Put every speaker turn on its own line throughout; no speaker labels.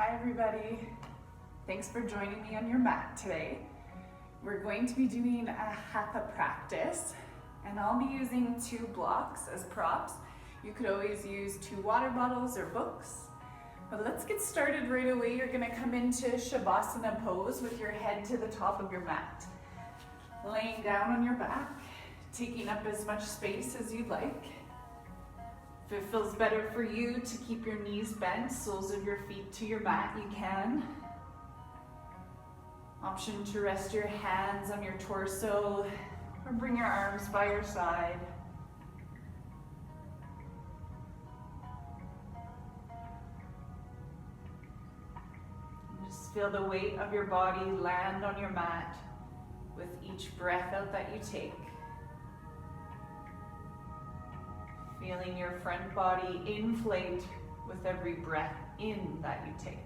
Hi everybody, thanks for joining me on your mat today. We're going to be doing a Hatha practice and I'll be using 2 blocks as props. You could always use 2 water bottles or books. But let's get started right away. You're going to come into Shavasana pose with your head to the top of your mat. Laying down on your back, taking up as much space as you'd like. If it feels better for you to keep your knees bent, soles of your feet to your mat, you can. Option to rest your hands on your torso or bring your arms by your side. Just feel the weight of your body land on your mat with each breath out that you take. Feeling your front body inflate with every breath in that you take.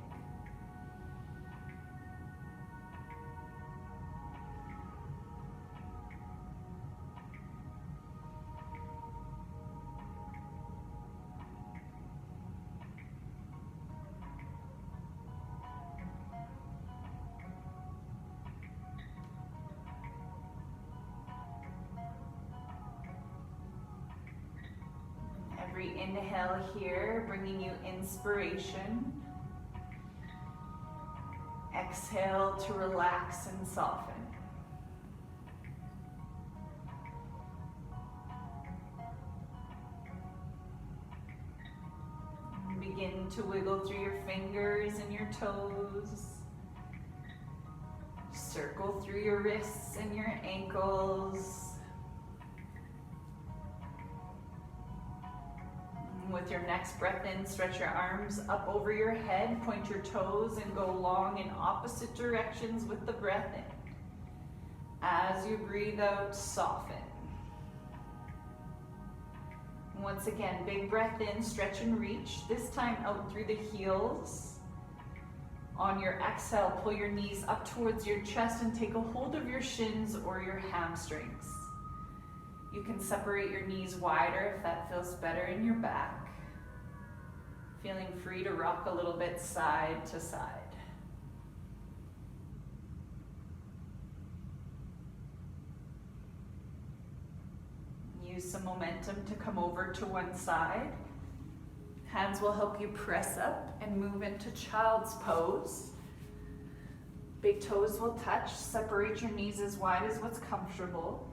Every inhale here, bringing you inspiration. Exhale to relax and soften. And begin to wiggle through your fingers and your toes. Circle through your wrists and your ankles. With your next breath in, stretch your arms up over your head, point your toes, and go long in opposite directions with the breath in. As you breathe out, soften. Once again, big breath in, stretch and reach, this time out through the heels. On your exhale, pull your knees up towards your chest and take a hold of your shins or your hamstrings. You can separate your knees wider if that feels better in your back. Feeling free to rock a little bit side to side. Use some momentum to come over to one side. Hands will help you press up and move into child's pose. Big toes will touch. Separate your knees as wide as what's comfortable.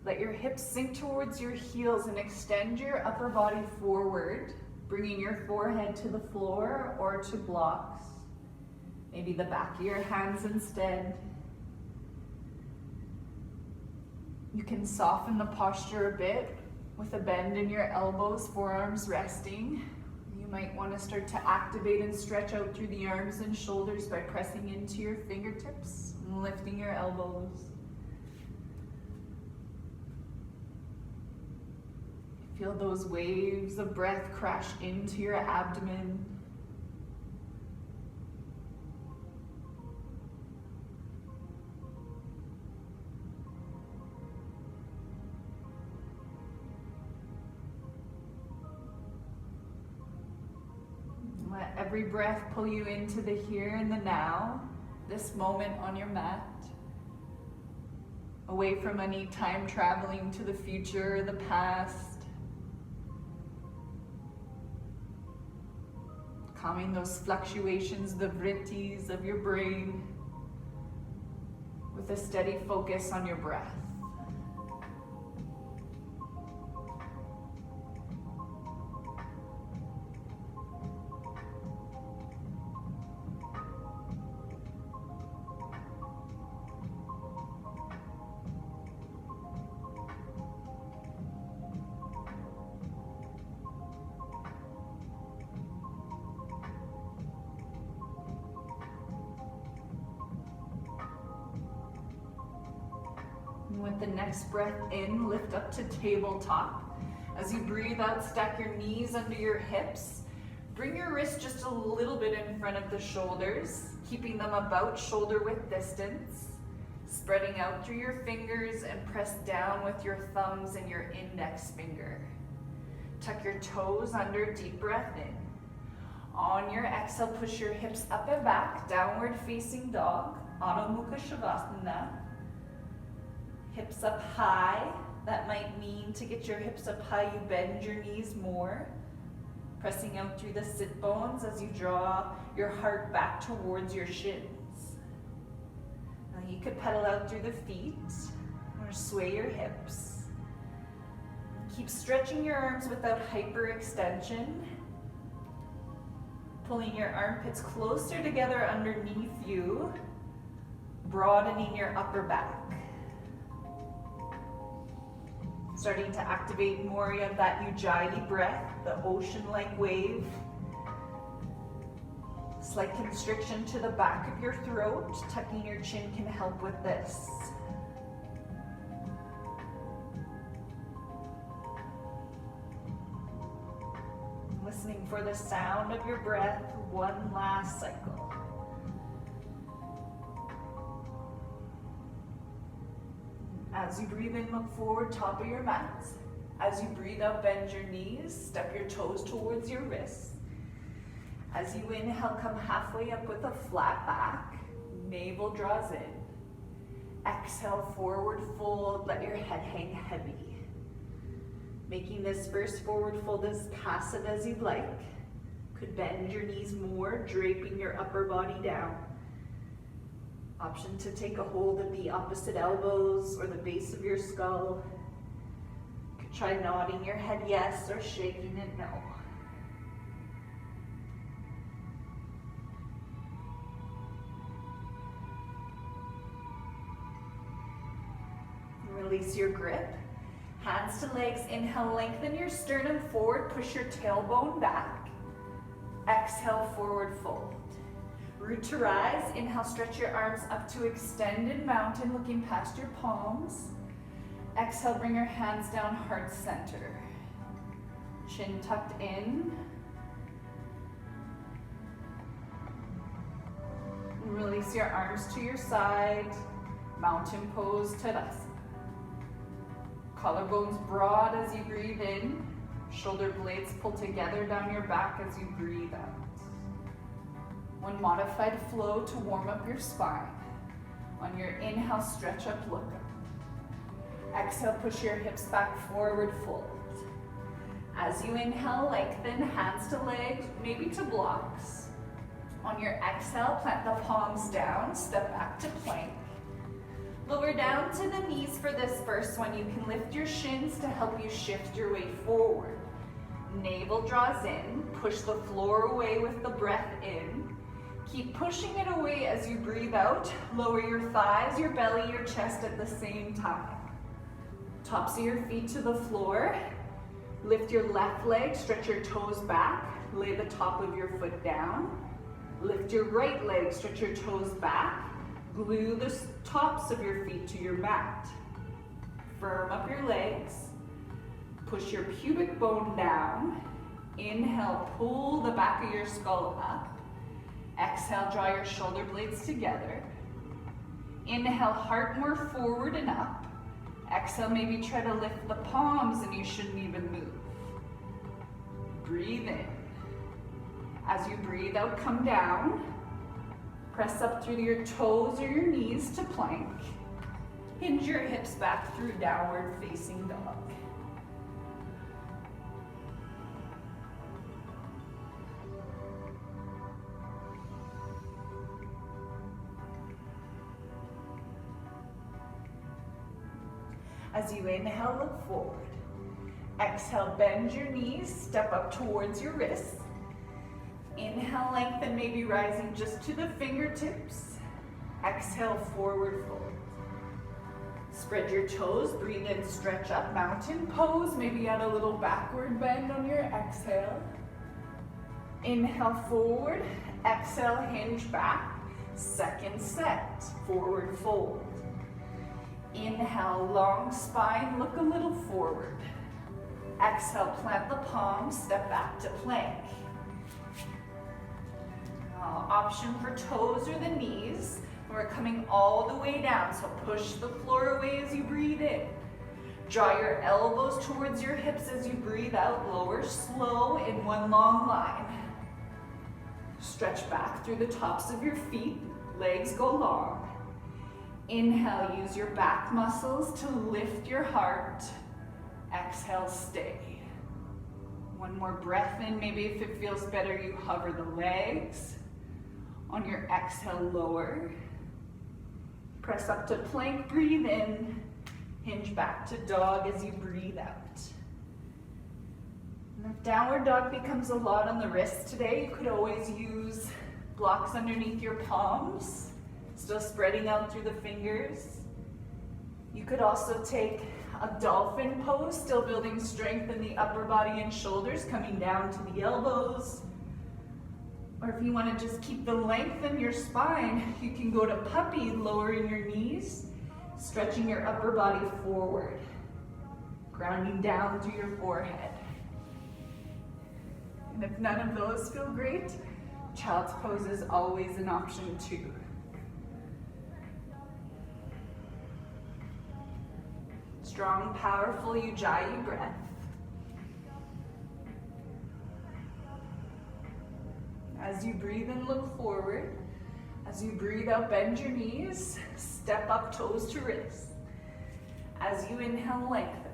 Let your hips sink towards your heels and extend your upper body forward, bringing your forehead to the floor or to blocks. Maybe the back of your hands instead. You can soften the posture a bit with a bend in your elbows, forearms resting. You might want to start to activate and stretch out through the arms and shoulders by pressing into your fingertips and lifting your elbows. Feel those waves of breath crash into your abdomen. Let every breath pull you into the here and the now, this moment on your mat. Away from any time traveling to the future or the past. Calming those fluctuations, the vrittis of your brain, with a steady focus on your breath. With the next breath in, lift up to tabletop. As you breathe out, stack your knees under your hips. Bring your wrists just a little bit in front of the shoulders, keeping them about shoulder width distance. Spreading out through your fingers and press down with your thumbs and your index finger. Tuck your toes under, deep breath in. On your exhale, push your hips up and back, downward facing dog, Adho Mukha Shavasana. Hips up high. That might mean to get your hips up high, you bend your knees more. Pressing out through the sit bones as you draw your heart back towards your shins. Now you could pedal out through the feet or sway your hips. Keep stretching your arms without hyperextension. Pulling your armpits closer together underneath you, broadening your upper back. Starting to activate more of that Ujjayi breath, the ocean-like wave. Slight constriction to the back of your throat. Tucking your chin can help with this. Listening for the sound of your breath, one last cycle. As you breathe in, look forward, top of your mat. As you breathe out, bend your knees, step your toes towards your wrists. As you inhale, come halfway up with a flat back, navel draws in. Exhale, forward fold, let your head hang heavy. Making this first forward fold as passive as you'd like. Could bend your knees more, draping your upper body down. Option to take a hold of the opposite elbows or the base of your skull. Could try nodding your head yes or shaking it no. Release your grip. Hands to legs, inhale, lengthen your sternum forward, push your tailbone back. Exhale, forward fold. Root to rise, inhale, stretch your arms up to extended mountain, looking past your palms. Exhale, bring your hands down, heart center. Chin tucked in. Release your arms to your side, mountain pose, Tadasana. Collarbones broad as you breathe in. Shoulder blades pull together down your back as you breathe out. One modified flow to warm up your spine. On your inhale, stretch up, look up. Exhale, push your hips back, forward fold. As you inhale, lengthen, hands to legs, maybe to blocks. On your exhale, plant the palms down, step back to plank. Lower down to the knees for this first one. You can lift your shins to help you shift your way forward. Navel draws in, push the floor away with the breath in. Keep pushing it away as you breathe out. Lower your thighs, your belly, your chest at the same time. Tops of your feet to the floor. Lift your left leg, stretch your toes back. Lay the top of your foot down. Lift your right leg, stretch your toes back. Glue the tops of your feet to your mat. Firm up your legs. Push your pubic bone down. Inhale, pull the back of your skull up. Exhale, draw your shoulder blades together. Inhale, heart more forward and up. Exhale, maybe try to lift the palms and you shouldn't even move. Breathe in. As you breathe out, come down. Press up through your toes or your knees to plank. Hinge your hips back through downward facing dog. As you inhale, look forward. Exhale, bend your knees, step up towards your wrists. Inhale, lengthen, maybe rising just to the fingertips. Exhale, forward fold. Spread your toes, breathe in, stretch up, mountain pose. Maybe add a little backward bend on your exhale. Inhale, forward. Exhale, hinge back. Second set, forward fold. Inhale, long spine, look a little forward. Exhale, plant the palms, step back to plank. Option for toes or the knees. We're coming all the way down, so push the floor away as you breathe in. Draw your elbows towards your hips as you breathe out. Lower slow in one long line. Stretch back through the tops of your feet, legs go long. Inhale, use your back muscles to lift your heart. Exhale, stay. One more breath in, maybe if it feels better, you hover the legs. On your exhale, lower. Press up to plank, breathe in. Hinge back to dog as you breathe out. And if downward dog becomes a lot on the wrists today, you could always use blocks underneath your palms, still spreading out through the fingers. You could also take a dolphin pose, still building strength in the upper body and shoulders, coming down to the elbows. Or if you want to just keep the length in your spine, you can go to puppy, lowering your knees, stretching your upper body forward, grounding down through your forehead. And if none of those feel great, child's pose is always an option too. Strong, powerful Ujjayi breath. As you breathe in, look forward. As you breathe out, bend your knees, step up, toes to wrists. As you inhale, lengthen.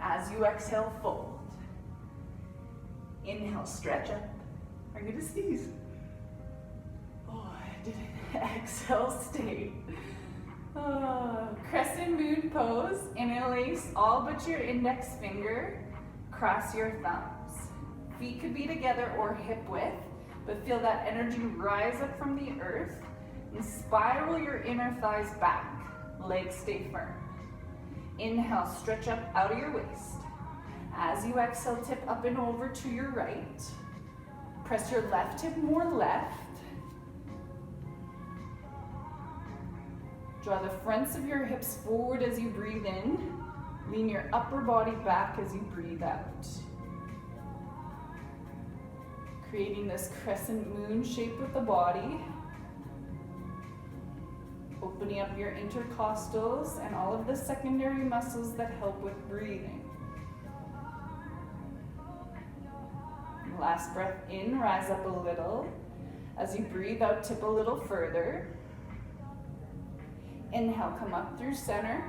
As you exhale, fold. Inhale, stretch up. I'm gonna sneeze. Oh, I did it. Exhale, stay. Crescent moon pose. Interlace all but your index finger. Cross your thumbs. Feet could be together or hip width, but feel that energy rise up from the earth and spiral your inner thighs back. Legs stay firm. Inhale, stretch up out of your waist. As you exhale, tip up and over to your right. Press your left hip more left. Draw the fronts of your hips forward as you breathe in. Lean your upper body back as you breathe out. Creating this crescent moon shape with the body. Opening up your intercostals and all of the secondary muscles that help with breathing. Last breath in, rise up a little. As you breathe out, tip a little further. Inhale, come up through center.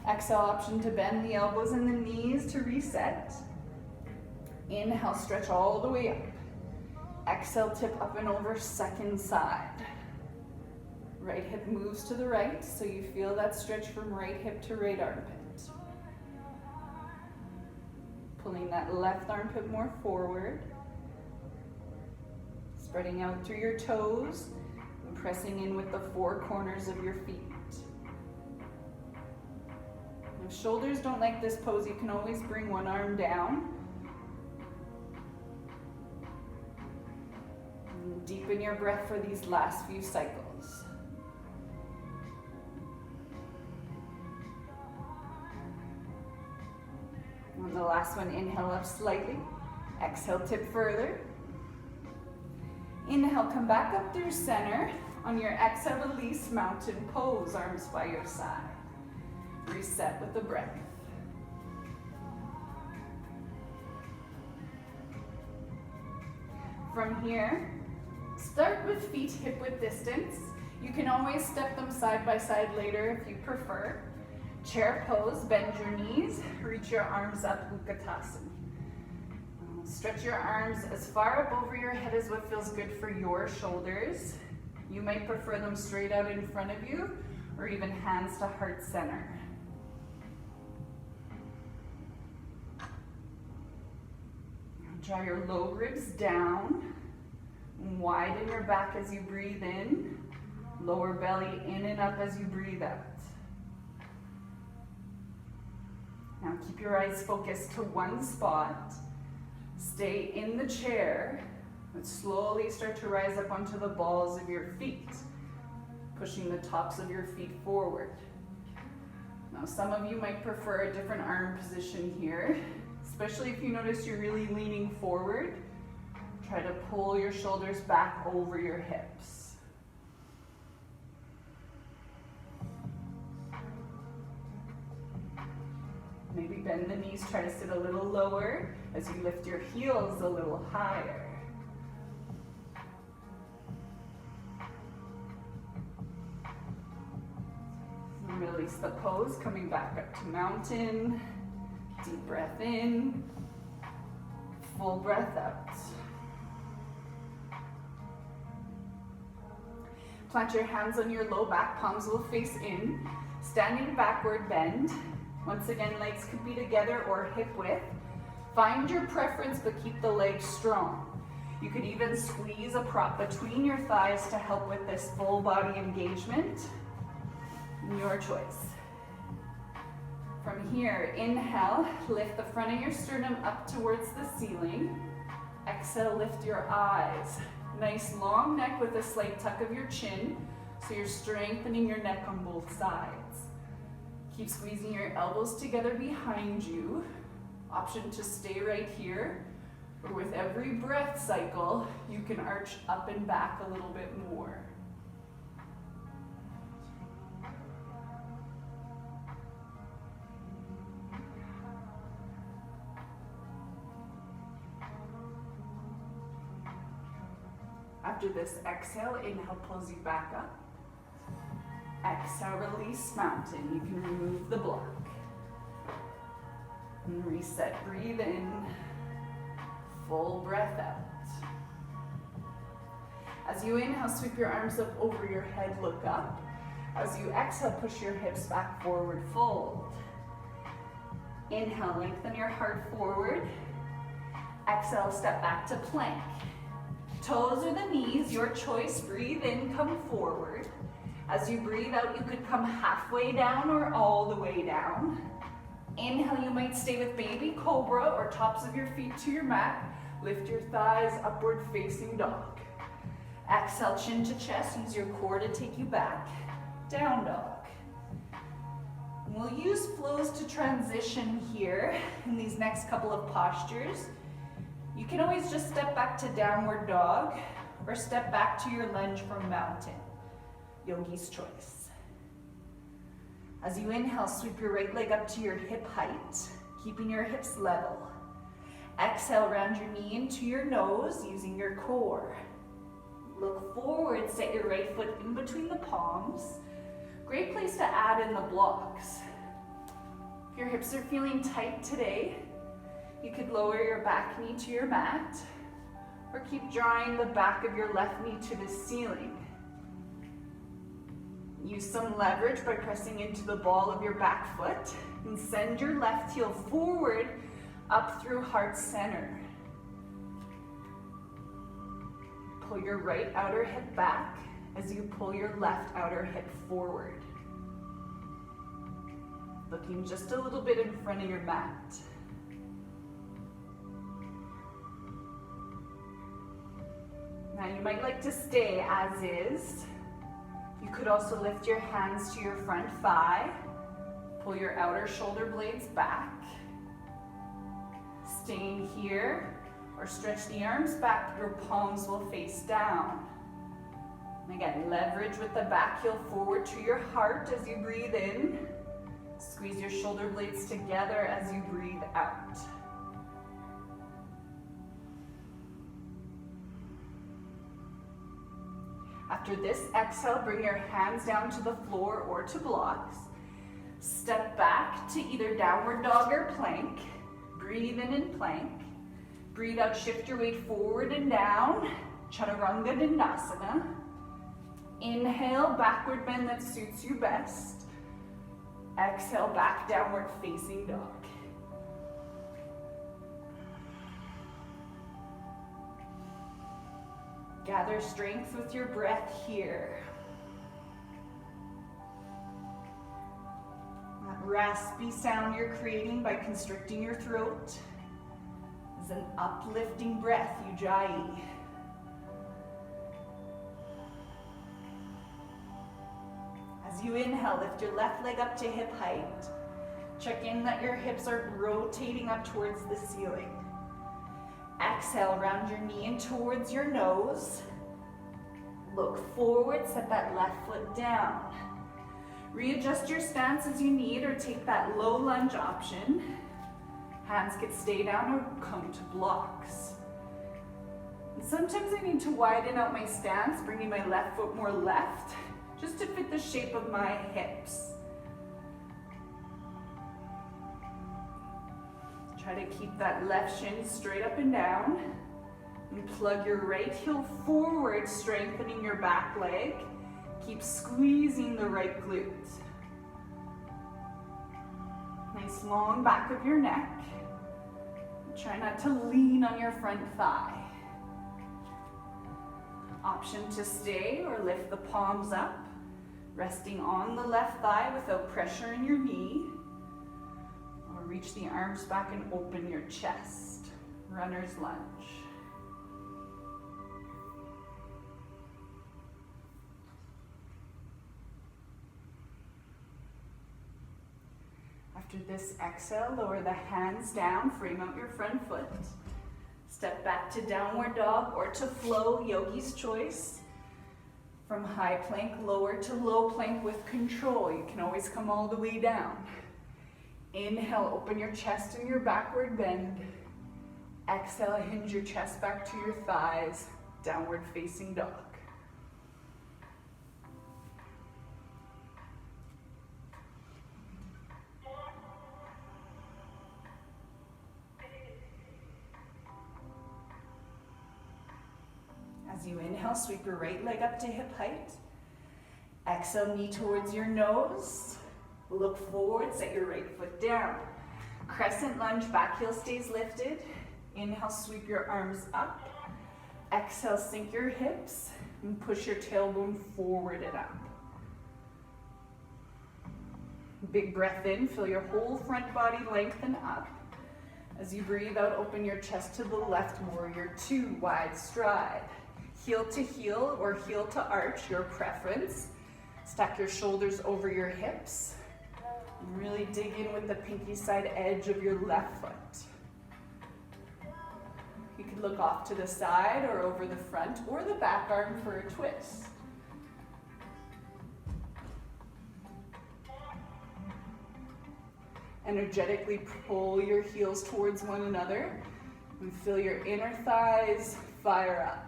Exhale, option to bend the elbows and the knees to reset. Inhale, stretch all the way up. Exhale, tip up and over, second side. Right hip moves to the right, so you feel that stretch from right hip to right armpit. Pulling that left armpit more forward. Spreading out through your toes and pressing in with the four corners of your feet. If shoulders don't like this pose, you can always bring one arm down. And deepen your breath for these last few cycles. On the last one, inhale up slightly. Exhale, tip further. Inhale, come back up through center. On your exhale, release, mountain pose, arms by your side. Reset with the breath. From here, start with feet hip width distance. You can always step them side by side later if you prefer. Chair pose, bend your knees, reach your arms up, Utkatasana. Stretch your arms as far up over your head as what feels good for your shoulders. You might prefer them straight out in front of you, or even hands to heart center. Draw your low ribs down. Widen your back as you breathe in. Lower belly in and up as you breathe out. Now keep your eyes focused to one spot. Stay in the chair, but slowly start to rise up onto the balls of your feet, pushing the tops of your feet forward. Now some of you might prefer a different arm position here, especially if you notice you're really leaning forward. Try to pull your shoulders back over your hips. Maybe bend the knees, try to sit a little lower as you lift your heels a little higher. release the pose, coming back up to mountain. Deep breath in, full breath out. Plant your hands on your low back, palms will face in. Standing backward bend. Once again, legs could be together or hip width. Find your preference, but keep the legs strong. You could even squeeze a prop between your thighs to help with this full body engagement. Your choice. From here, inhale, lift the front of your sternum up towards the ceiling. Exhale, lift your eyes. Nice long neck with a slight tuck of your chin, so you're strengthening your neck on both sides. Keep squeezing your elbows together behind you. Option to stay right here, or with every breath cycle, you can arch up and back a little bit more. After this exhale, inhale pulls you back up. Exhale, release mountain. You can remove the block. And reset, breathe in. Full breath out. As you inhale, sweep your arms up over your head, look up. As you exhale, push your hips back forward, fold. Inhale, lengthen your heart forward. Exhale, step back to plank. Toes or the knees, your choice. Breathe in, come forward. As you breathe out, you could come halfway down or all the way down. Inhale, you might stay with baby cobra or tops of your feet to your mat. Lift your thighs, upward facing dog. Exhale, chin to chest, use your core to take you back. Down dog. And we'll use flows to transition here in these next couple of postures. You can always just step back to downward dog or step back to your lunge from mountain. Yogi's choice. As you inhale, sweep your right leg up to your hip height, keeping your hips level. Exhale, round your knee into your nose using your core. Look forward, set your right foot in between the palms. Great place to add in the blocks. If your hips are feeling tight today, you could lower your back knee to your mat or keep drawing the back of your left knee to the ceiling. Use some leverage by pressing into the ball of your back foot and send your left heel forward up through heart center. Pull your right outer hip back as you pull your left outer hip forward. Looking just a little bit in front of your mat. Now you might like to stay as is. You could also lift your hands to your front thigh. Pull your outer shoulder blades back. Staying here, or stretch the arms back, your palms will face down. And again, leverage with the back heel forward to your heart as you breathe in. Squeeze your shoulder blades together as you breathe out. After this exhale, bring your hands down to the floor or to blocks. Step back to either downward dog or plank. Breathe in plank. Breathe out, shift your weight forward and down. Chaturanga Dandasana. Inhale, backward bend that suits you best. Exhale, back downward facing dog. Gather strength with your breath here. That raspy sound you're creating by constricting your throat is an uplifting breath, Ujjayi. As you inhale, lift your left leg up to hip height. Check in that your hips are rotating up towards the ceiling. Exhale, round your knee in towards your nose. Look forward, set that left foot down. Readjust your stance as you need or take that low lunge option. Hands could stay down or come to blocks. And sometimes I need to widen out my stance, bringing my left foot more left, just to fit the shape of my hips. Try to keep that left shin straight up and down. And plug your right heel forward, strengthening your back leg. Keep squeezing the right glute. Nice long back of your neck. Try not to lean on your front thigh. Option to stay or lift the palms up, resting on the left thigh without pressure in your knee. Or reach the arms back and open your chest. Runner's lunge. After this exhale, lower the hands down, frame out your front foot. Step back to downward dog or to flow, yogi's choice. From high plank, lower to low plank with control. You can always come all the way down. Inhale, open your chest and your backward bend. Exhale, hinge your chest back to your thighs, downward facing dog. As you inhale, sweep your right leg up to hip height. Exhale, knee towards your nose. Look forward, set your right foot down. Crescent lunge, back heel stays lifted. Inhale, sweep your arms up. Exhale, sink your hips and push your tailbone forward and up. Big breath in, feel your whole front body lengthen up. As you breathe out, open your chest to the left, warrior two, wide stride. Heel to heel or heel to arch, your preference. Stack your shoulders over your hips. Really dig in with the pinky side edge of your left foot. You can look off to the side or over the front or the back arm for a twist. Energetically pull your heels towards one another and feel your inner thighs fire up.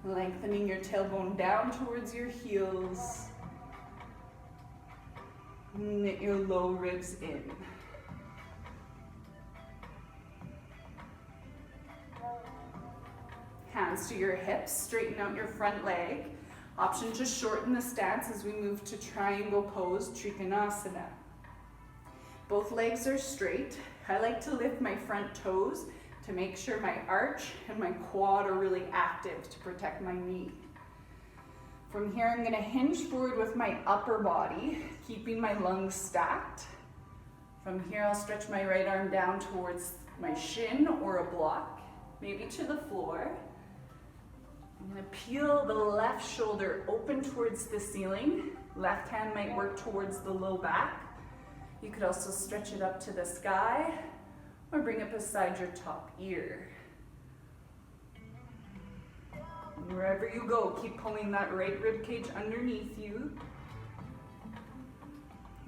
Lengthening your tailbone down towards your heels. Knit your low ribs in. Hands to your hips, straighten out your front leg. Option to shorten the stance as we move to triangle pose, Trikonasana. Both legs are straight. I like to lift my front toes to make sure my arch and my quad are really active to protect my knee. From here, I'm gonna hinge forward with my upper body, keeping my lungs stacked. From here, I'll stretch my right arm down towards my shin or a block, maybe to the floor. I'm gonna peel the left shoulder open towards the ceiling. Left hand might work towards the low back. You could also stretch it up to the sky or bring it beside your top ear. And wherever you go, keep pulling that right rib cage underneath you.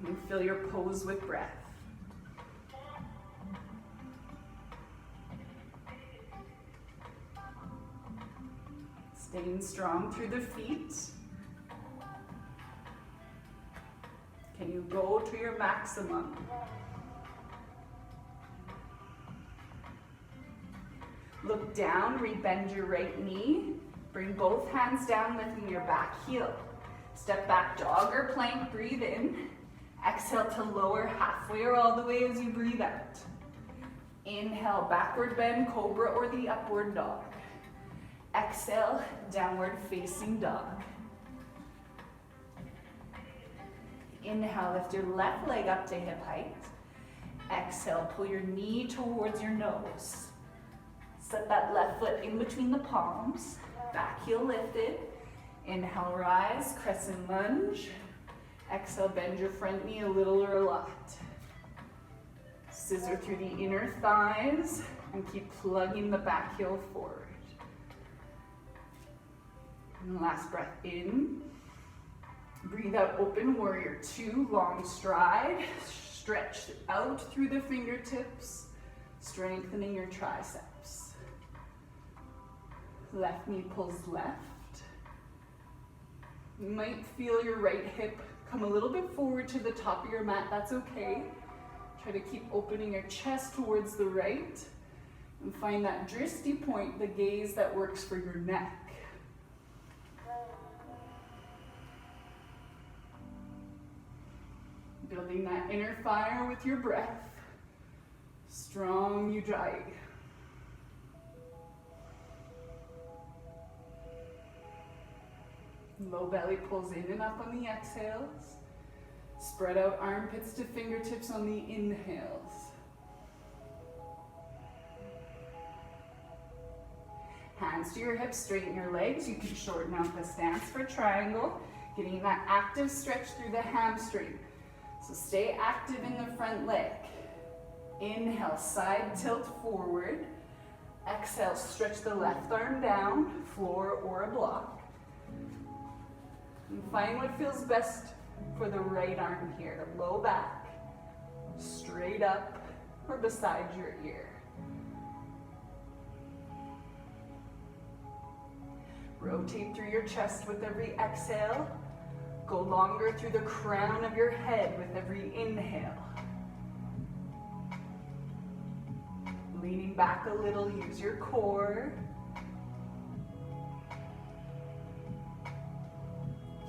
And fill your pose with breath. Staying strong through the feet. Can you go to your maximum? Look down, rebend your right knee. Bring both hands down, lifting your back heel. Step back, dog or plank, breathe in. Exhale to lower halfway or all the way as you breathe out. Inhale, backward bend, cobra or the upward dog. Exhale, downward facing dog. Inhale, lift your left leg up to hip height. Exhale, pull your knee towards your nose. Set that left foot in between the palms. Back heel lifted. Inhale, rise, crescent lunge. Exhale, bend your front knee a little or a lot. Scissor through the inner thighs and keep plugging the back heel forward. And last breath in. Breathe out, open warrior two, long stride. Stretch out through the fingertips, strengthening your triceps. Left knee pulls left. You might feel your right hip come a little bit forward to the top of your mat, that's okay. Try to keep opening your chest towards the right and find that drishti point, the gaze that works for your neck. Building that inner fire with your breath. Strong Ujjayi. Low belly pulls in and up on the exhales. Spread out armpits to fingertips on the inhales. Hands to your hips, straighten your legs. You can shorten out the stance for triangle, getting that active stretch through the hamstring. So stay active in the front leg. Inhale, side tilt forward. Exhale, stretch the left arm down, floor or a block. And find what feels best for the right arm here. Low back, straight up, or beside your ear. Rotate through your chest with every exhale. Go longer through the crown of your head with every inhale. Leaning back a little, use your core.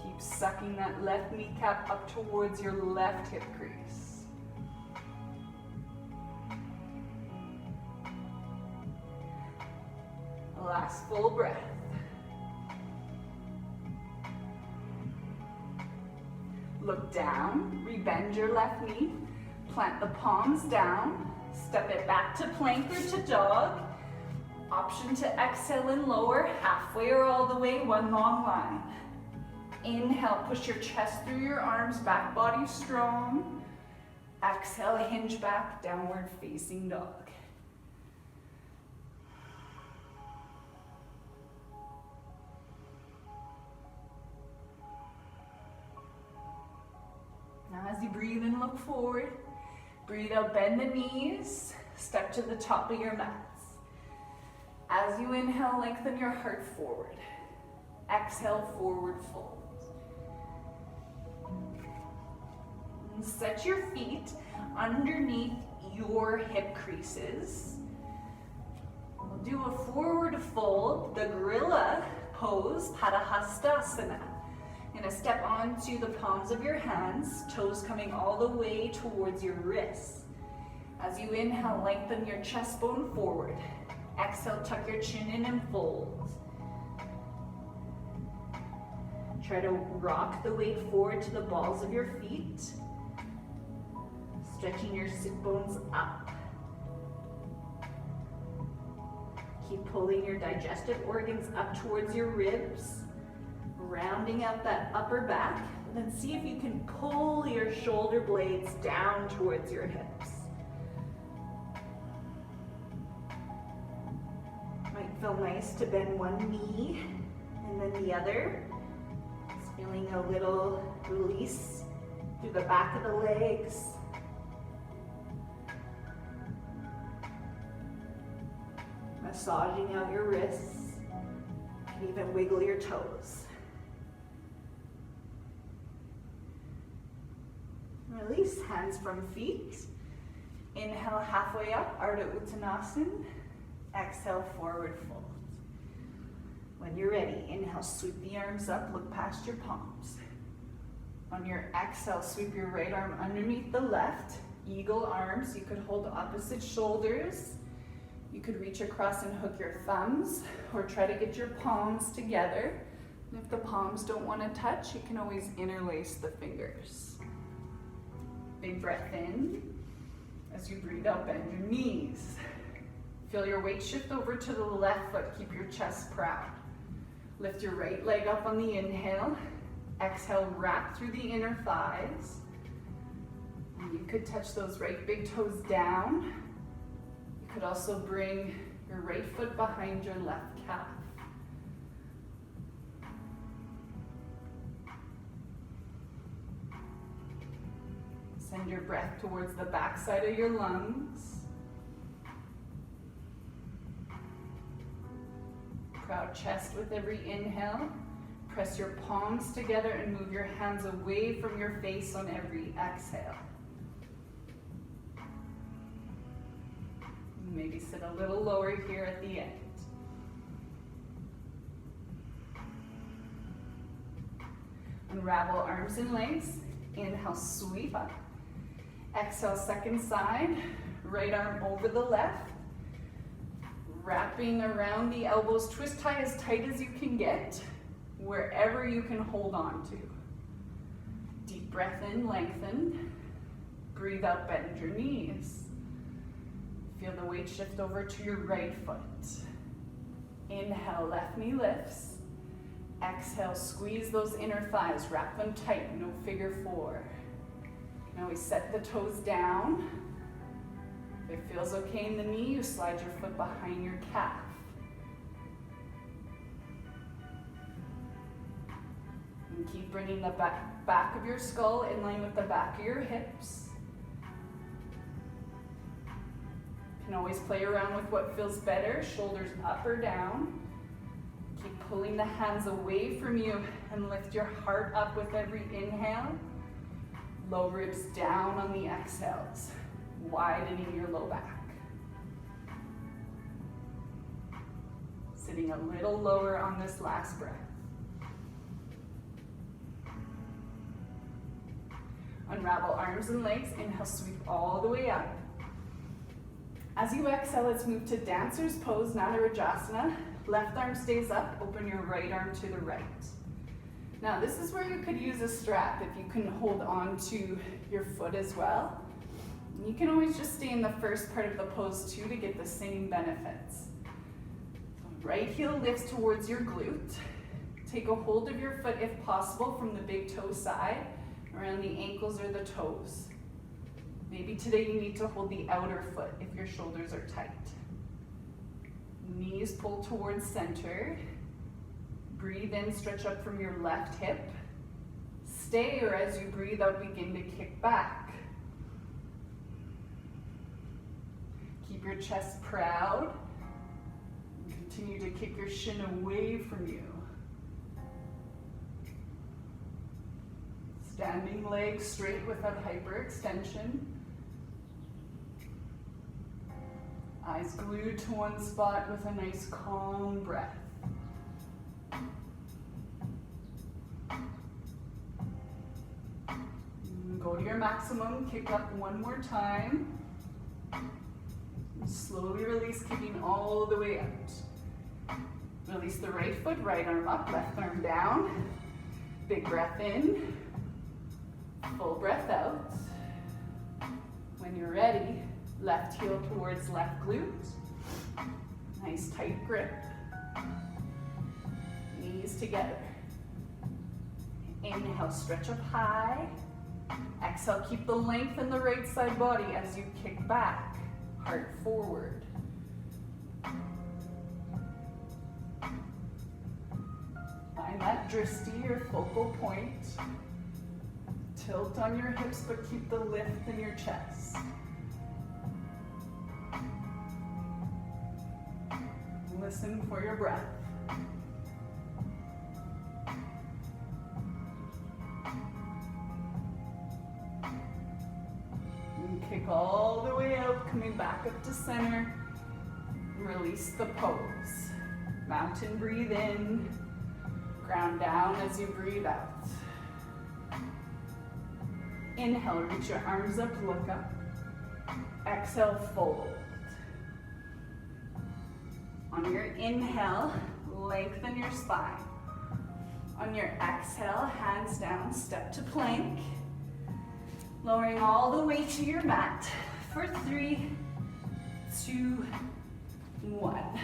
Keep sucking that left kneecap up towards your left hip crease. Last full breath. Look down, rebend your left knee, plant the palms down, step it back to plank or to dog. Option to exhale and lower, halfway or all the way, one long line. Inhale, push your chest through your arms, back body strong. Exhale, hinge back, downward facing dog. Now as you breathe in, look forward. Breathe out, bend the knees, step to the top of your mats. As you inhale, lengthen your heart forward. Exhale, forward fold. And set your feet underneath your hip creases. We'll do a forward fold, the gorilla pose, Padahastasana. Gonna step onto the palms of your hands, toes coming all the way towards your wrists. As you inhale, lengthen your chest bone forward. Exhale, tuck your chin in and fold. Try to rock the weight forward to the balls of your feet. Stretching your sit bones up. Keep pulling your digestive organs up towards your ribs. Rounding out that upper back, and then see if you can pull your shoulder blades down towards your hips. Might feel nice to bend one knee and then the other. Just feeling a little release through the back of the legs. Massaging out your wrists. You can even wiggle your toes. Release, hands from feet. Inhale, halfway up, Ardha Uttanasana. Exhale, forward fold. When you're ready, inhale, sweep the arms up, look past your palms. On your exhale, sweep your right arm underneath the left. Eagle arms, you could hold opposite shoulders. You could reach across and hook your thumbs, or try to get your palms together. And if the palms don't want to touch, you can always interlace the fingers. Big breath in. As you breathe out, bend your knees. Feel your weight shift over to the left foot. Keep your chest proud. Lift your right leg up on the inhale. Exhale, wrap through the inner thighs. And you could touch those right big toes down. You could also bring your right foot behind your left calf. Send your breath towards the back side of your lungs. Proud chest with every inhale. Press your palms together and move your hands away from your face on every exhale. Maybe sit a little lower here at the end. Unravel arms and legs. Inhale, sweep up. Exhale, second side. Right arm over the left. Wrapping around the elbows. Twist tie as tight as you can get, wherever you can hold on to. Deep breath in, lengthen. Breathe out, bend your knees. Feel the weight shift over to your right foot. Inhale, left knee lifts. Exhale, squeeze those inner thighs, wrap them tight, no figure four. Now we set the toes down. If it feels okay in the knee, you slide your foot behind your calf. And keep bringing the back of your skull in line with the back of your hips. You can always play around with what feels better, shoulders up or down. Keep pulling the hands away from you and lift your heart up with every inhale. Low ribs down on the exhales, widening your low back. Sitting a little lower on this last breath. Unravel arms and legs. Inhale, sweep all the way up. As you exhale, let's move to dancer's pose, Nadarajasana. Left arm stays up, open your right arm to the right. Now this is where you could use a strap if you can hold on to your foot as well. You can always just stay in the first part of the pose too to get the same benefits. Right heel lifts towards your glute. Take a hold of your foot if possible from the big toe side, around the ankles or the toes. Maybe today you need to hold the outer foot if your shoulders are tight. Knees pull towards center. Breathe in, stretch up from your left hip. Stay, or as you breathe out, begin to kick back. Keep your chest proud. Continue to kick your shin away from you. Standing legs straight without hyperextension. Eyes glued to one spot with a nice calm breath. Go to your maximum, kick up one more time. Slowly release, kicking all the way out. Release the right foot, right arm up, left arm down. Big breath in, full breath out. When you're ready, left heel towards left glute. Nice tight grip. Knees together. Inhale, stretch up high. Exhale, keep the length in the right side body as you kick back, heart forward. Find that drishti, your focal point. Tilt on your hips, but keep the lift in your chest. Listen for your breath. And kick all the way out, coming back up to center. Release the pose. Mountain breathe in. Ground down as you breathe out. Inhale, reach your arms up, look up. Exhale, fold. On your inhale, lengthen your spine. On your exhale, hands down, step to plank. Lowering all the way to your mat for 3, 2, 1.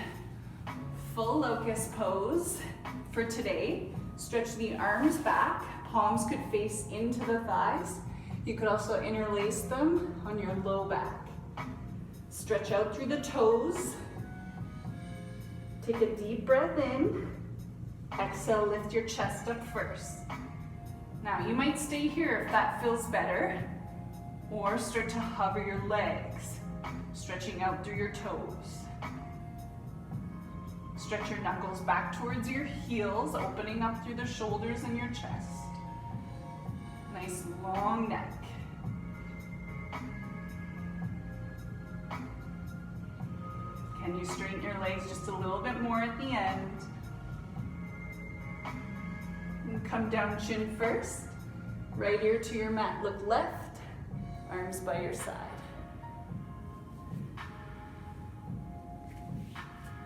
Full locust pose for today. Stretch the arms back. Palms could face into the thighs. You could also interlace them on your low back. Stretch out through the toes. Take a deep breath in. Exhale, lift your chest up first. Now you might stay here if that feels better, or start to hover your legs, stretching out through your toes. Stretch your knuckles back towards your heels, opening up through the shoulders and your chest. Nice long neck. Can you straighten your legs just a little bit more at the end? And come down chin first. Right ear to your mat, look left. Arms by your side.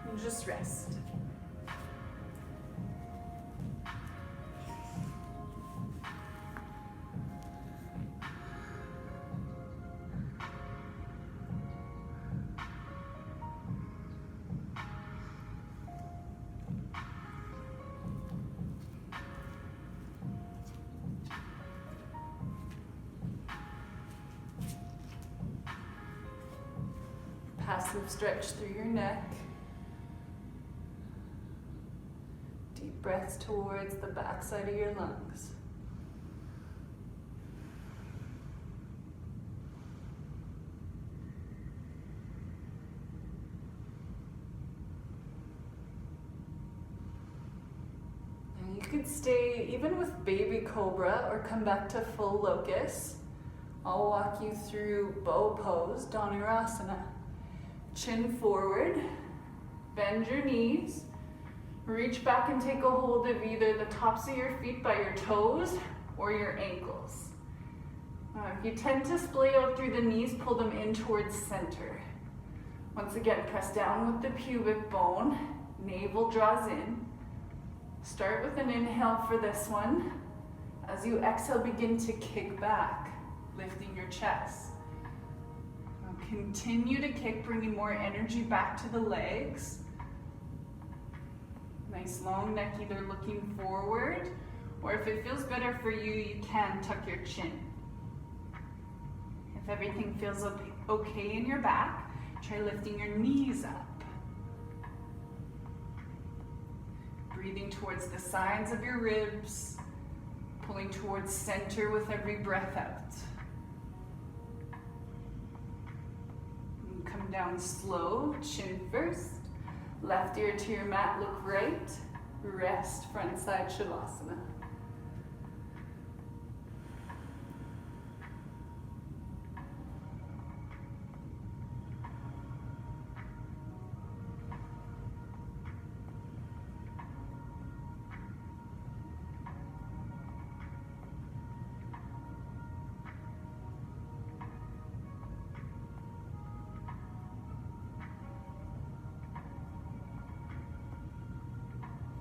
And just rest. Passive stretch through your neck. Deep breaths towards the backside of your lungs. And you could stay even with baby cobra or come back to full locust. I'll walk you through bow pose, Dhanurasana. Chin forward, bend your knees, reach back and take a hold of either the tops of your feet by your toes or your ankles. If you tend to splay out through the knees, pull them in towards center. Once again, press down with the pubic bone, navel draws in. Start with an inhale for this one. As you exhale, begin to kick back, lifting your chest. Continue to kick, bringing more energy back to the legs. Nice long neck, either looking forward, or if it feels better for you, you can tuck your chin. If everything feels okay in your back, try lifting your knees up. Breathing towards the sides of your ribs, pulling towards center with every breath out. Come down slow, chin first. Left ear to your mat, look right. Rest, front side Shavasana.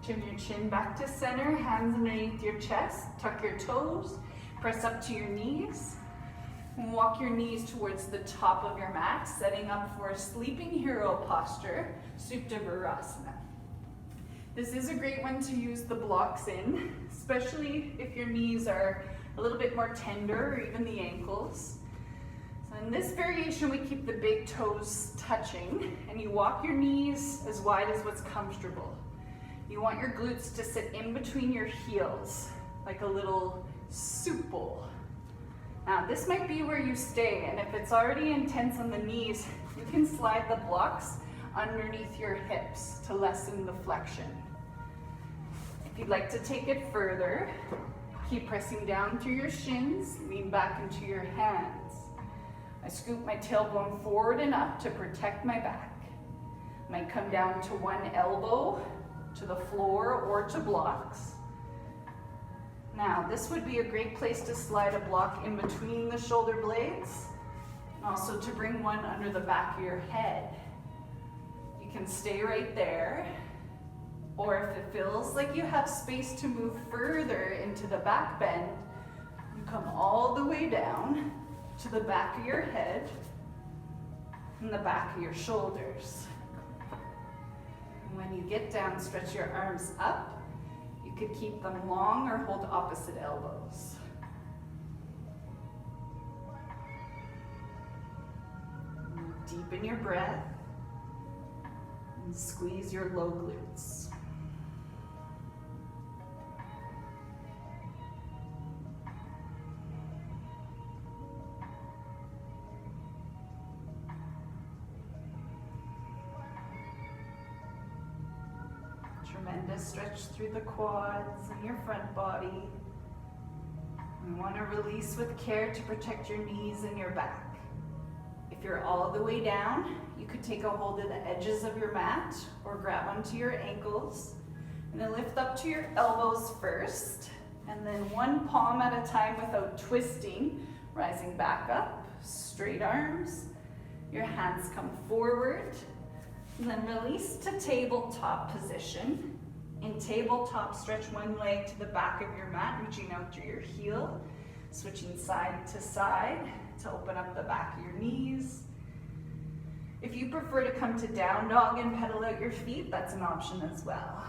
Turn your chin back to center, hands underneath your chest, tuck your toes, press up to your knees, and walk your knees towards the top of your mat, setting up for a sleeping hero posture, Supta Virasana. This is a great one to use the blocks in, especially if your knees are a little bit more tender or even the ankles. So in this variation, we keep the big toes touching, and you walk your knees as wide as what's comfortable. You want your glutes to sit in between your heels, like a little soup bowl. Now this might be where you stay, and if it's already intense on the knees, you can slide the blocks underneath your hips to lessen the flexion. If you'd like to take it further, keep pressing down through your shins, lean back into your hands. I scoop my tailbone forward and up to protect my back. Might come down to one elbow, to the floor or to blocks. Now, this would be a great place to slide a block in between the shoulder blades, and also to bring one under the back of your head. You can stay right there, or if it feels like you have space to move further into the back bend, you come all the way down to the back of your head and the back of your shoulders. When you get down, stretch your arms up. You could keep them long or hold opposite elbows. Deepen your breath and squeeze your low glutes. Tremendous stretch through the quads and your front body. You want to release with care to protect your knees and your back. If you're all the way down, you could take a hold of the edges of your mat or grab onto your ankles. And then lift up to your elbows first, and then one palm at a time without twisting, rising back up, straight arms. Your hands come forward, and then release to tabletop position. In tabletop, stretch one leg to the back of your mat, reaching out through your heel, switching side to side to open up the back of your knees. If you prefer to come to down dog and pedal out your feet, that's an option as well.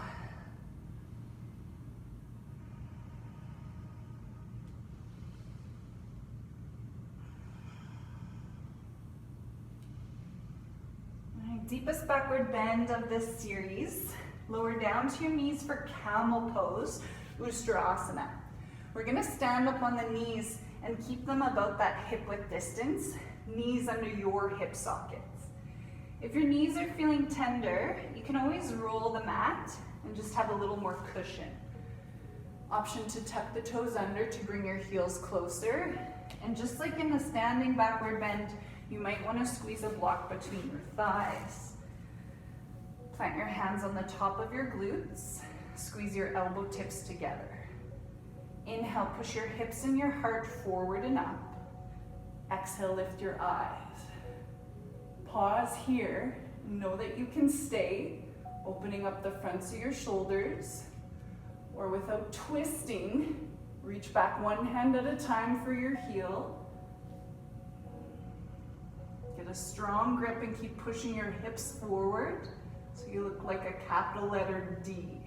Deepest backward bend of this series. Lower down to your knees for camel pose, Ustrasana. We're gonna stand up on the knees and keep them about that hip width distance, knees under your hip sockets. If your knees are feeling tender, you can always roll the mat and just have a little more cushion. Option to tuck the toes under to bring your heels closer. And just like in the standing backward bend, you might want to squeeze a block between your thighs. Plant your hands on the top of your glutes. Squeeze your elbow tips together. Inhale, push your hips and your heart forward and up. Exhale, lift your eyes. Pause here. Know that you can stay, opening up the fronts of your shoulders, or without twisting, reach back one hand at a time for your heel. Get a strong grip and keep pushing your hips forward so you look like a capital letter D.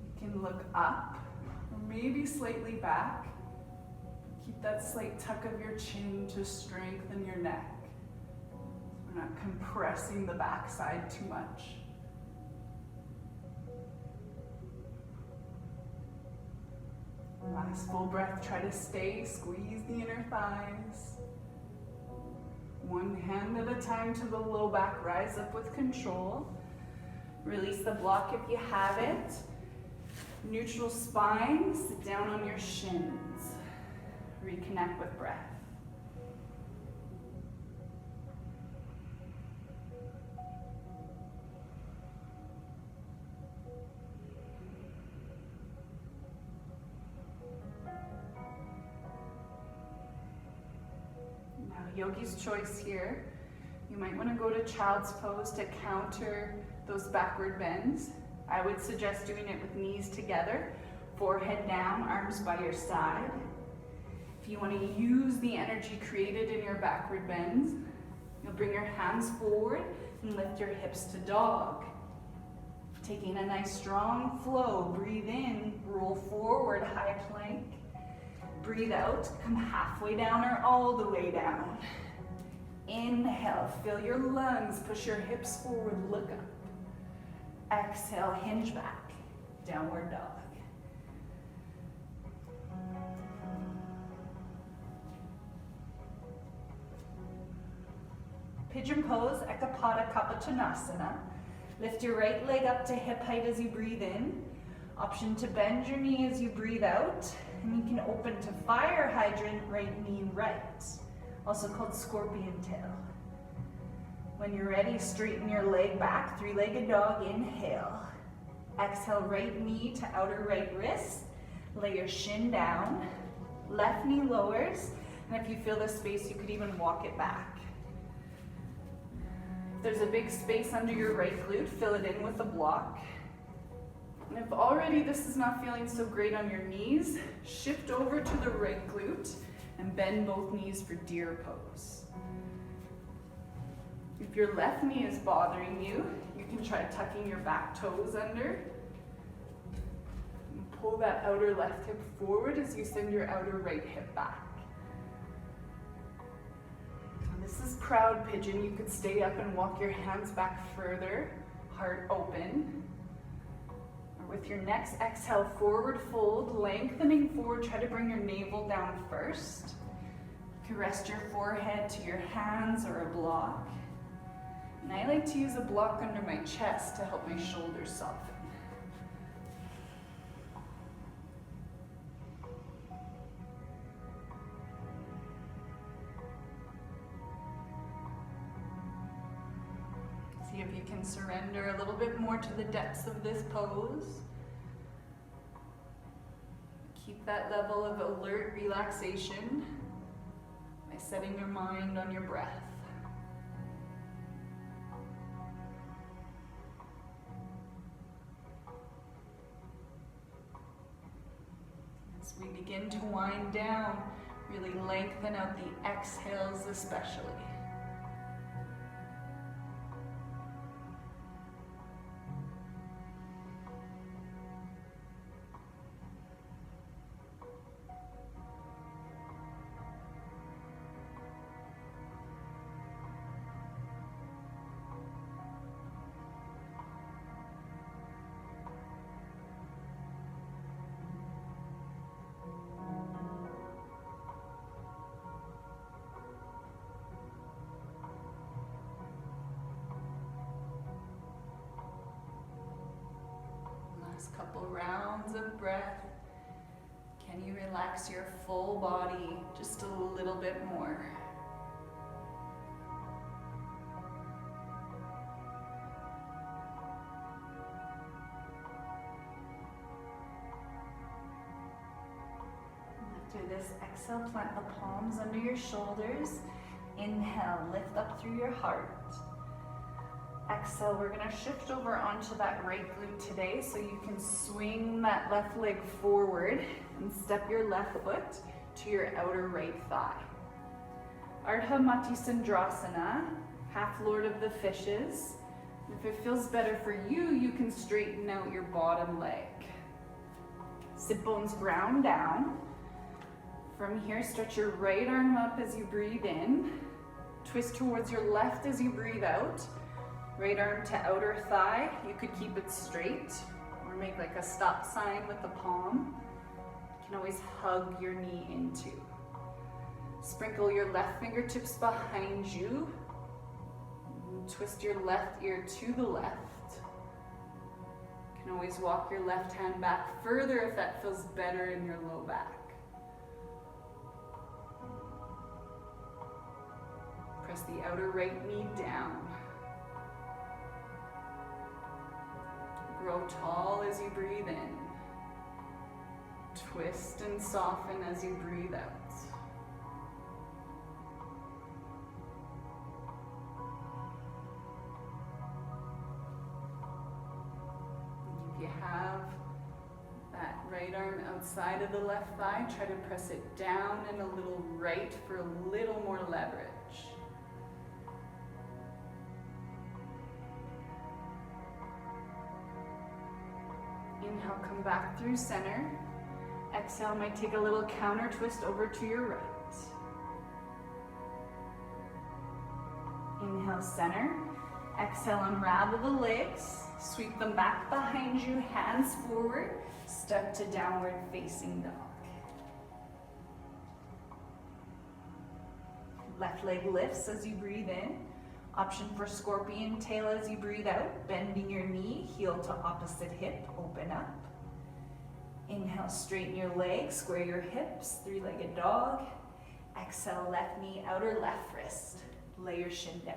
You can look up or maybe slightly back. Keep that slight tuck of your chin to strengthen your neck. So we're not compressing the backside too much. Last full breath, try to stay, squeeze the inner thighs. One hand at a time to the low back, rise up with control. Release the block if you have it. Neutral spine, sit down on your shins. Reconnect with breath. Yogi's choice here. You might want to go to child's pose to counter those backward bends. I would suggest doing it with knees together, forehead down, arms by your side. If you want to use the energy created in your backward bends, you'll bring your hands forward and lift your hips to dog. Taking a nice strong flow, breathe in, roll forward, high plank. Breathe out, come halfway down or all the way down. Inhale, fill your lungs, push your hips forward, look up. Exhale, hinge back, downward dog. Pigeon pose, Ekapada Kapatanasana. Lift your right leg up to hip height as you breathe in. Option to bend your knee as you breathe out. And you can open to fire hydrant, right knee right, also called scorpion tail. When you're ready, straighten your leg back, three-legged dog, inhale. Exhale, right knee to outer right wrist, lay your shin down, left knee lowers, and if you feel the space, you could even walk it back. If there's a big space under your right glute, fill it in with a block. And if already this is not feeling so great on your knees, shift over to the right glute and bend both knees for deer pose. If your left knee is bothering you, you can try tucking your back toes under. And pull that outer left hip forward as you send your outer right hip back. And this is proud pigeon. You could stay up and walk your hands back further, heart open. With your next exhale, forward fold, lengthening forward, try to bring your navel down first. You can rest your forehead to your hands or a block. And I like to use a block under my chest to help my shoulders soften. if you can surrender a little bit more to the depths of this pose. Keep that level of alert relaxation by setting your mind on your breath. As we begin to wind down, really lengthen out the exhales especially. Couple rounds of breath. Can you relax your full body just a little bit more? After this, exhale, plant the palms under your shoulders. Inhale, lift up through your heart. Exhale, we're going to shift over onto that right glute today, so you can swing that left leg forward and step your left foot to your outer right thigh. Ardha Matsyendrasana, half lord of the fishes. If it feels better for you, you can straighten out your bottom leg. Sit bones ground down. From here, stretch your right arm up as you breathe in. Twist towards your left as you breathe out. Right arm to outer thigh. You could keep it straight or make like a stop sign with the palm. You can always hug your knee into. Sprinkle your left fingertips behind you. Twist your left ear to the left. You can always walk your left hand back further if that feels better in your low back. Press the outer right knee down. Grow tall as you breathe in. Twist and soften as you breathe out. If you have that right arm outside of the left thigh, try to press it down and a little right for a little more leverage. Inhale, come back through center. Exhale, might take a little counter twist over to your right. Inhale, center. Exhale, unravel the legs. Sweep them back behind you, hands forward. Step to downward facing dog. Left leg lifts as you breathe in. Option for scorpion tail as you breathe out, bending your knee, heel to opposite hip, open up. Inhale, straighten your legs, square your hips, three-legged dog. Exhale, left knee, outer left wrist. Lay your shin down.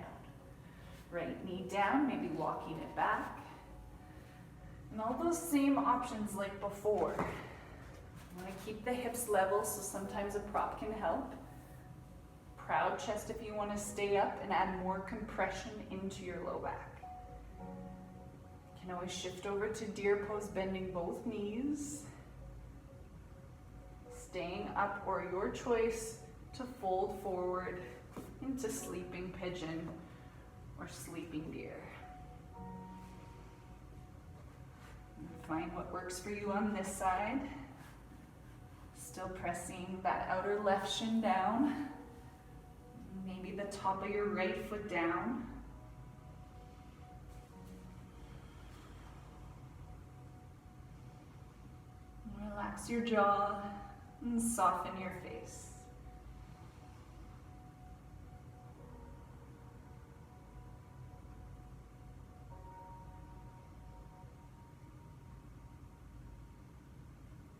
Right knee down, maybe walking it back. And all those same options like before. You want to keep the hips level, so sometimes a prop can help. Proud chest if you want to stay up and add more compression into your low back. You can always shift over to deer pose, bending both knees. Staying up, or your choice to fold forward into sleeping pigeon or sleeping deer. Find what works for you on this side. Still pressing that outer left shin down. Maybe the top of your right foot down. Relax your jaw and soften your face.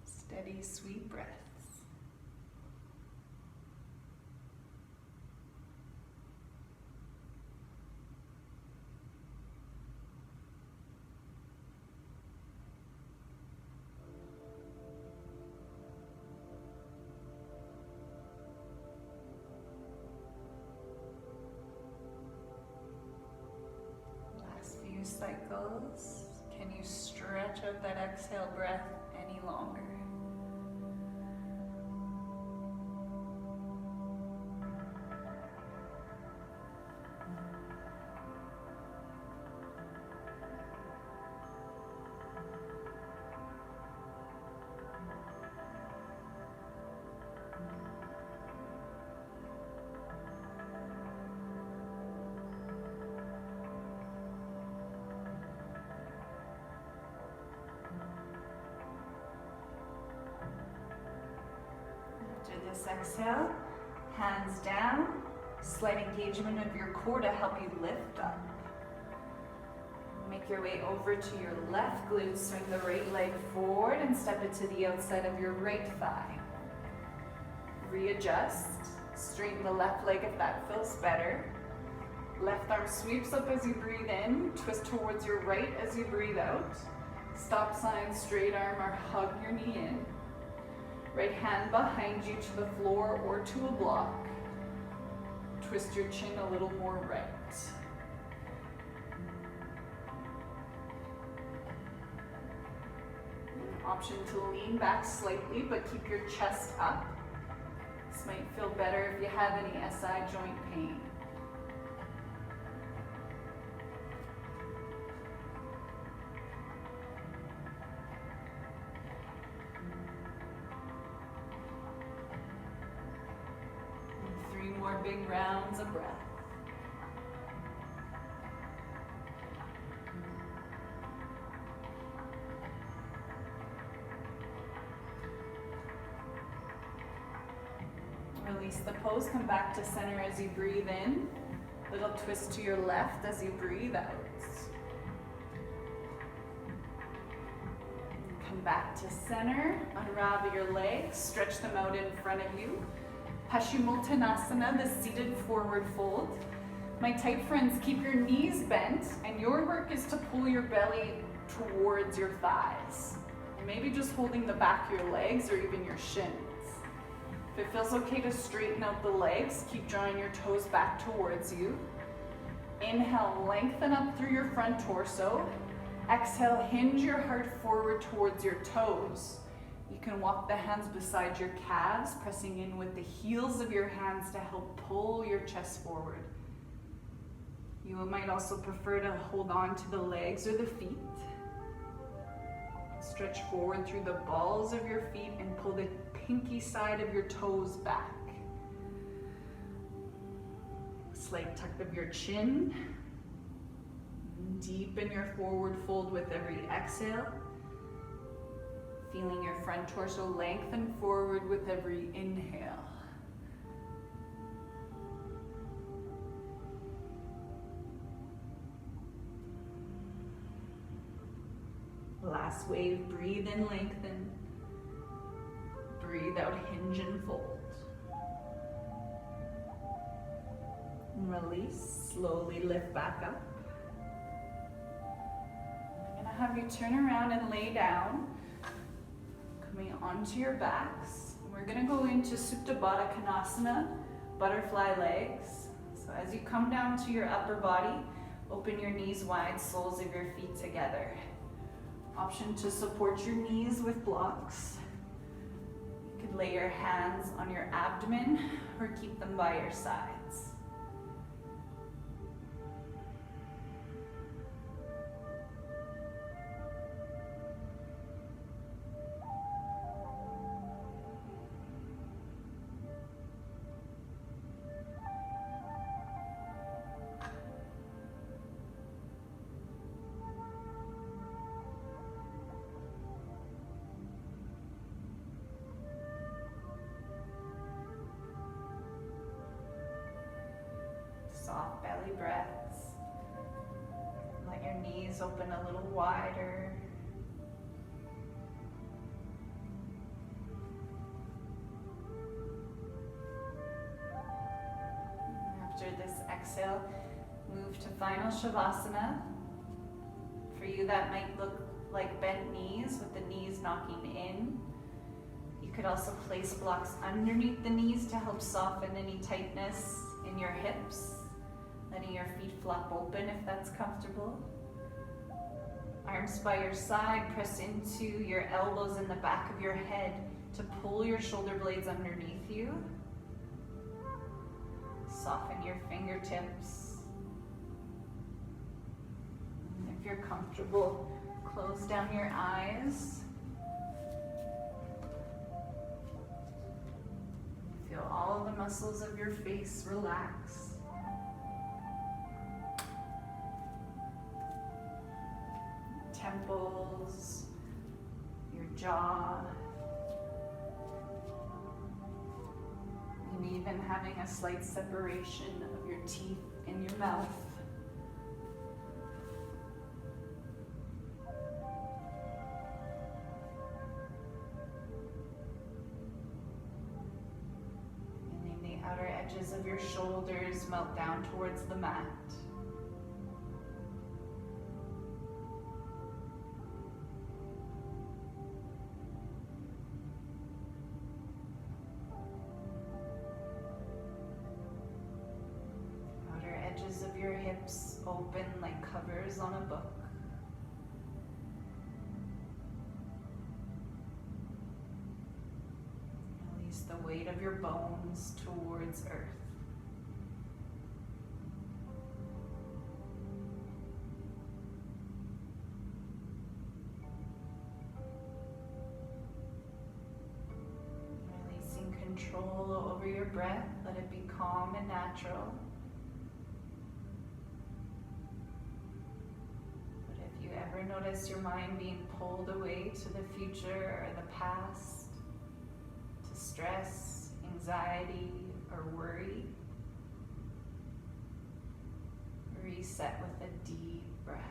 Steady, sweet breaths. cycles. Can you stretch out that exhale breath any longer? After this exhale, hands down, slight engagement of your core to help you lift up. Make your way over to your left glute, swing the right leg forward and step it to the outside of your right thigh. Readjust, straighten the left leg if that feels better. Left arm sweeps up as you breathe in, twist towards your right as you breathe out. Stop sign, straight arm or hug your knee in. Right hand behind you to the floor or to a block. Twist your chin a little more right. Option to lean back slightly, but keep your chest up. This might feel better if you have any SI joint pain. And 3 more big rounds of breath. Release the pose, come back to center as you breathe in. Little twist to your left as you breathe out. Come back to center, unravel your legs, stretch them out in front of you. Paschimottanasana, the seated forward fold. My tight friends, keep your knees bent, and your work is to pull your belly towards your thighs. Maybe just holding the back of your legs or even your shins. If it feels okay to straighten out the legs, keep drawing your toes back towards you. Inhale, lengthen up through your front torso. Exhale, hinge your heart forward towards your toes. You can walk the hands beside your calves, pressing in with the heels of your hands to help pull your chest forward. You might also prefer to hold on to the legs or the feet. Stretch forward through the balls of your feet and pull the pinky side of your toes back. Slight tuck of your chin. Deepen your forward fold with every exhale. Feeling your front torso lengthen forward with every inhale. Last wave, breathe in, lengthen. Breathe out, hinge and fold. And release, slowly lift back up. I'm gonna have you turn around and lay down, coming onto your backs. We're gonna go into Supta Baddha Konasana, butterfly legs. So as you come down to your upper body, open your knees wide, soles of your feet together. Option to support your knees with blocks. You could lay your hands on your abdomen or keep them by your sides. Soft belly breaths. Let your knees open a little wider. After this exhale, move to final Shavasana. For you, that might look like bent knees with the knees knocking in. You could also place blocks underneath the knees to help soften any tightness in your hips. Letting your feet flop open if that's comfortable. Arms by your side, press into your elbows in the back of your head to pull your shoulder blades underneath you. Soften your fingertips. And if you're comfortable, close down your eyes. Feel all of the muscles of your face relax. Temples, your jaw, maybe even having a slight separation of your teeth in your mouth. And then the outer edges of your shoulders melt down towards the mat. Of your hips open like covers on a book. Release the weight of your bones towards earth. Releasing control over your breath, let it be calm and natural. Ever notice your mind being pulled away to the future or the past, to stress, anxiety, or worry? Reset with a deep breath.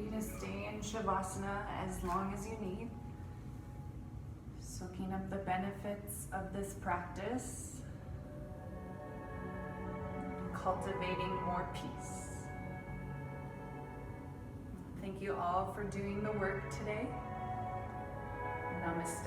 free to stay in Shavasana as long as you need. Soaking up the benefits of this practice. Cultivating more peace. Thank you all for doing the work today. Namaste.